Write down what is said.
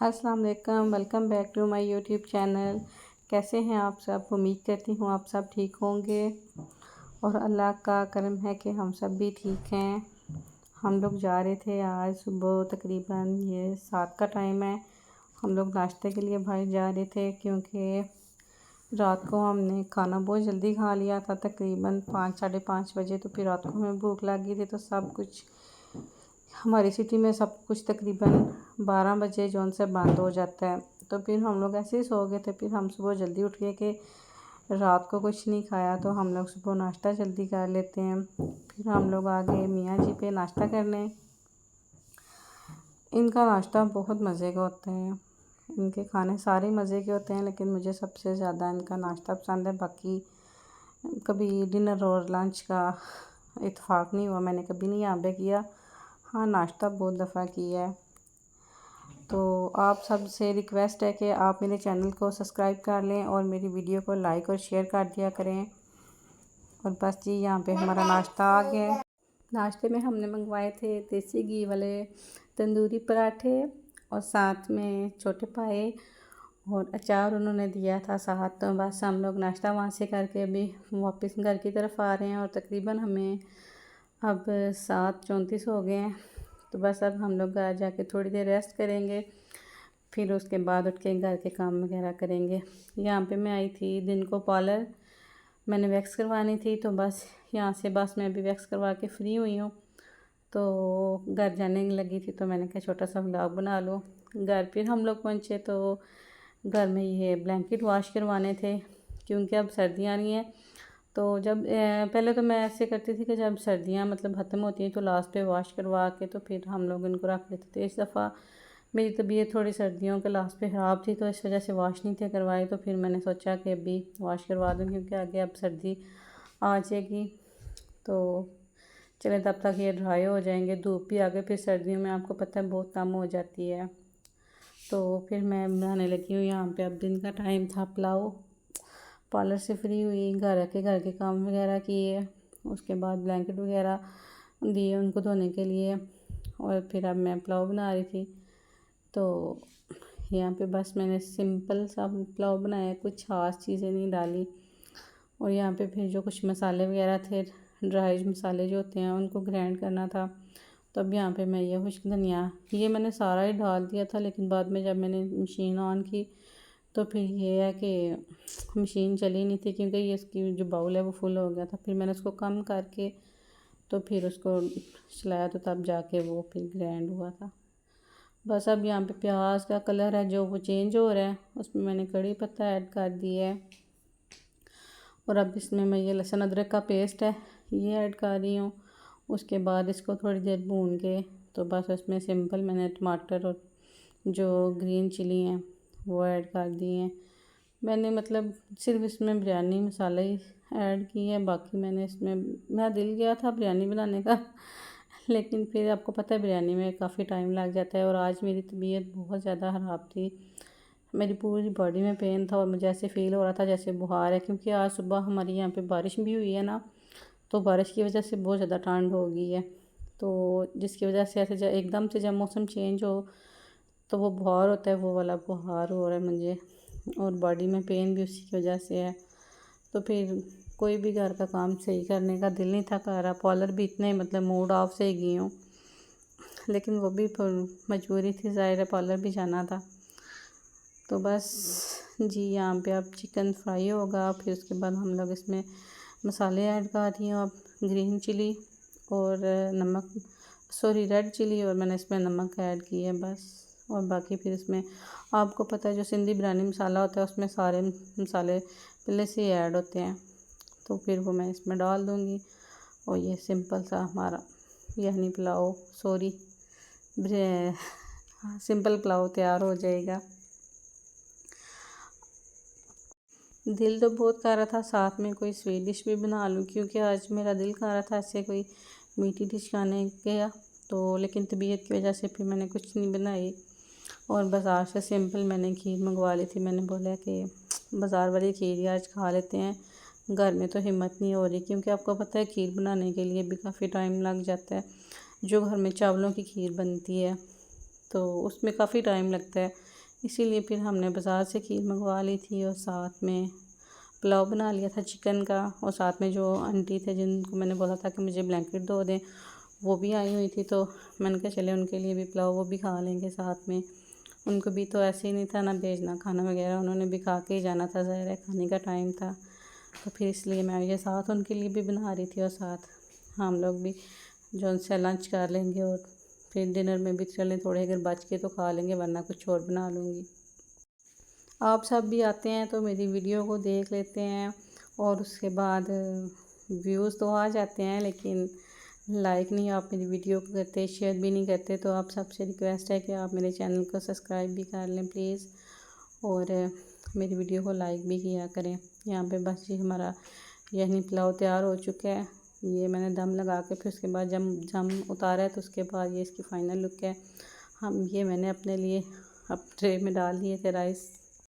अस्सलाम वालेकुम, welcome back to my YouTube channel. कैसे हैं आप सब? उम्मीद करती हूँ आप सब ठीक होंगे और अल्लाह का करम है कि हम सब भी ठीक हैं। हम लोग जा रहे थे आज सुबह, तकरीबन ये 7 का टाइम है। हम लोग नाश्ते के लिए बाहर जा रहे थे क्योंकि रात को हमने खाना बहुत जल्दी खा लिया था, तकरीबन 5 साढ़े 5 बजे। तो फिर रात को हमें भूख लग गई थी, तो सब कुछ हमारी सिटी में सब कुछ तकरीबन 12 बजे जो से बंद हो जाता है। तो फिर हम लोग ऐसे ही सो गए थे। फिर हम सुबह जल्दी उठ गए कि रात को कुछ नहीं खाया, तो हम लोग सुबह नाश्ता जल्दी कर लेते हैं। फिर हम लोग आ गए मियाँ जी पे नाश्ता करने। इनका नाश्ता बहुत मज़े का होता है। इनके खाने सारे मज़े के होते हैं, लेकिन मुझे सबसे ज़्यादा इनका नाश्ता पसंद है। बाकी कभी डिनर और लंच का इत्तेफाक नहीं हुआ, मैंने कभी नहीं यहाँ पे किया। हाँ, नाश्ता बहुत दफ़ा किया है। तो आप सब से रिक्वेस्ट है कि आप मेरे चैनल को सब्सक्राइब कर लें और मेरी वीडियो को लाइक और शेयर कर दिया करें। और बस जी, यहाँ पे हमारा नाश्ता आ गया है। नाश्ते में हमने मंगवाए थे देसी घी वाले तंदूरी पराठे और साथ में छोटे पाए और अचार उन्होंने दिया था साथ। तो बस हम लोग नाश्ता वहाँ से करके अभी वापस घर की तरफ आ रहे हैं और तकरीबन हमें अब 7:34 हो गए हैं। तो बस अब हम लोग घर जाके थोड़ी देर रेस्ट करेंगे, फिर उसके बाद उठ के घर के काम वगैरह करेंगे। यहाँ पे मैं आई थी दिन को पार्लर, मैंने वैक्स करवानी थी। तो बस यहाँ से बस मैं अभी वैक्स करवा के फ्री हुई हूँ, तो घर जाने लगी थी। तो मैंने कहा छोटा सा व्लॉग बना लो। घर फिर हम लोग पहुँचे तो घर में ये ब्लैंकेट वॉश करवाने थे क्योंकि अब सर्दियाँ आ रही हैं। तो जब पहले तो मैं ऐसे करती थी कि जब सर्दियाँ मतलब ख़त्म होती हैं तो लास्ट पे वॉश करवा के तो फिर हम लोग इनको रख लेते थे। इस दफ़ा मेरी तबीयत थोड़ी सर्दियों के लास्ट पे ख़राब थी, तो इस वजह से वॉश नहीं थे करवाए। तो फिर मैंने सोचा कि अभी वॉश करवा दूँ क्योंकि आगे अब सर्दी आ जाएगी। तो चले तब तक ये ड्राई हो जाएंगे। धूप भी आगे फिर सर्दियों में आपको पता है बहुत कम हो जाती है। तो फिर मैं बनाने लगी हूँ यहाँ पे। अब दिन का टाइम था, पुलाव। पार्लर से फ्री हुई, घर के काम वगैरह किए, उसके बाद ब्लैंकेट वगैरह दिए उनको धोने के लिए, और फिर अब मैं पुलाव बना रही थी। तो यहाँ पे बस मैंने सिंपल सा पुलाव बनाया, कुछ ख़ास चीज़ें नहीं डाली। और यहाँ पे फिर जो कुछ मसाले वगैरह थे, ड्राई मसाले जो होते हैं उनको ग्राइंड करना था। तो अब यहाँ पे मैं ये खुश्क धनिया ये मैंने सारा ही डाल दिया था, लेकिन बाद में जब मैंने मशीन ऑन की तो फिर ये है कि मशीन चली नहीं थी क्योंकि ये इसकी जो बाउल है वो फुल हो गया था। फिर मैंने उसको कम करके तो फिर उसको चलाया, तो तब जाके वो फिर ग्राइंड हुआ था। बस अब यहाँ पे प्याज का कलर है जो वो चेंज हो रहा है, उसमें मैंने कड़ी पत्ता ऐड कर दिया है। और अब इसमें मैं ये लहसुन अदरक का पेस्ट है ये ऐड कर रही हूँ। उसके बाद इसको थोड़ी देर भून के तो बस उसमें सिंपल मैंने टमाटर और जो ग्रीन चिली हैं वो ऐड कर दिए हैं। मैंने मतलब सिर्फ इसमें बिरयानी मसाला ही ऐड किए हैं, बाकी मैंने इसमें मेरा दिल गया था बिरयानी बनाने का लेकिन फिर आपको पता है बिरयानी में काफ़ी टाइम लग जाता है। और आज मेरी तबीयत बहुत ज़्यादा ख़राब थी, मेरी पूरी बॉडी में पेन था और मुझे ऐसे फ़ील हो रहा था जैसे बुखार है, क्योंकि आज सुबह हमारे यहाँ पे बारिश भी हुई है ना, तो बारिश की वजह से बहुत ज़्यादा ठंड हो गई है। तो जिसकी वजह से ऐसे एकदम से जब मौसम चेंज हो तो वो बुखार होता है, वो वाला बुखार हो रहा है मुझे, और बॉडी में पेन भी उसी की वजह से है। तो फिर कोई भी घर का काम सही करने का दिल नहीं था कर रहा। पार्लर भी इतने मतलब मूड ऑफ से ही गई हूँ, लेकिन वो भी मजबूरी थी, ज़ाहिर है पार्लर भी जाना था। तो बस जी, यहाँ पे अब चिकन फ्राई होगा, फिर उसके बाद हम लोग इसमें मसाले ऐड कर रही हूँ। अब ग्रीन चिली और नमक, सॉरी रेड चिली, और मैंने इसमें नमक ऐड किया है बस। और बाकी फिर इसमें आपको पता है जो सिंधी बिरयानी मसाला होता है उसमें सारे मसाले पहले से ही ऐड होते हैं, तो फिर वो मैं इसमें डाल दूँगी। और ये सिंपल सा हमारा यानी पुलाव, सॉरी सिंपल पुलाव तैयार हो जाएगा। दिल तो बहुत कर रहा था साथ में कोई स्वीट डिश भी बना लूँ, क्योंकि आज मेरा दिल कर रहा था ऐसे कोई मीठी डिश खाने का, तो लेकिन तबीयत की वजह से फिर मैंने कुछ नहीं बनाई। और बाज़ार से सिंपल मैंने खीर मंगवा ली थी। मैंने बोला कि बाज़ार वाली खीर ही आज खा लेते हैं, घर में तो हिम्मत नहीं हो रही, क्योंकि आपको पता है खीर बनाने के लिए भी काफ़ी टाइम लग जाता है, जो घर में चावलों की खीर बनती है। तो उसमें काफ़ी टाइम लगता है, इसीलिए फिर हमने बाज़ार से खीर मंगवा ली थी और साथ में पुलाव बना लिया था चिकन का। और साथ में जो आंटी थे जिनको मैंने बोला था कि मुझे ब्लैंकेट धो दें, वो भी आई हुई थी, तो मैंने कहा चले उनके लिए भी पुलाव, वो भी खा लेंगे साथ में। उनको भी तो ऐसे ही नहीं था ना भेजना खाना वगैरह, उन्होंने भी खा के ही जाना था, ज़ाहिर है खाने का टाइम था, तो फिर इसलिए मैं ये साथ उनके लिए भी बना रही थी और साथ हम लोग भी जो उनसे लंच कर लेंगे और फिर डिनर में भी चलें, थोड़े अगर बच के तो खा लेंगे, वरना कुछ और बना लूँगी। आप सब भी आते हैं तो मेरी वीडियो को देख लेते हैं और उसके बाद व्यूज़ तो आ जाते हैं, लेकिन लाइक नहीं आप मेरी वीडियो को करते, शेयर भी नहीं करते। तो आप सबसे रिक्वेस्ट है कि आप मेरे चैनल को सब्सक्राइब भी कर लें प्लीज़, और मेरी वीडियो को लाइक भी किया करें। यहाँ पे बस जी हमारा यही पुलाव तैयार हो चुका है। ये मैंने दम लगा के फिर उसके बाद जब जम उतारा है तो उसके बाद ये इसकी फ़ाइनल लुक है। हम ये मैंने अपने लिए अब ट्रे में डाल दिए थे राइस।